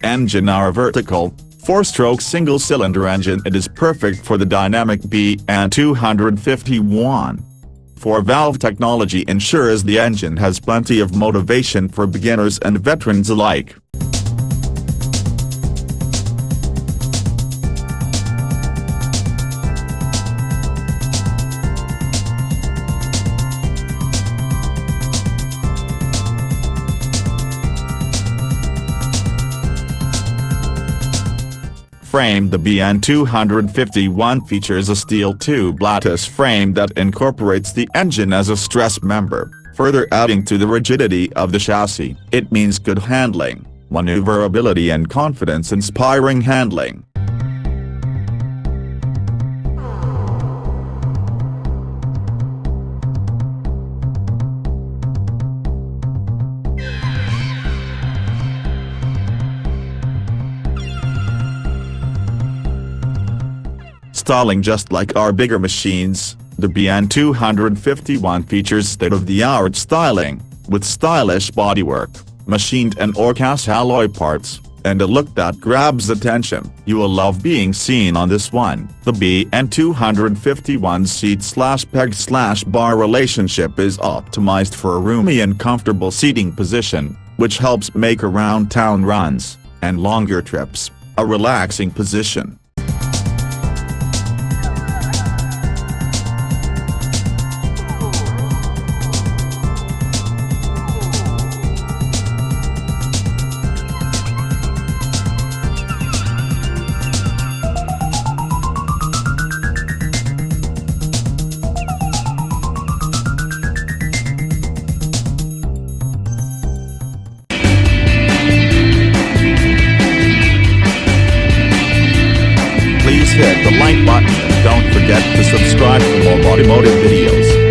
engine are a vertical, 4-stroke single-cylinder engine. It is perfect for the dynamic bn251. 4-valve technology ensures the engine has plenty of motivation for beginners and veterans alike. Frame. The bn251 features a steel tube lattice frame that incorporates the engine as a stress member, further adding to the rigidity of the chassis. It means good handling, maneuverability and confidence-inspiring handling. Styling. Just like our bigger machines, the bn251 features state-of-the-art styling, with stylish bodywork, machined and cast alloy parts, and a look that grabs attention. You will love being seen on this one. The bn251 seat/peg/bar relationship is optimized for a roomy and comfortable seating position, which helps make around-town runs, and longer trips, a relaxing position. Please hit the like button and don't forget to subscribe for more automotive videos.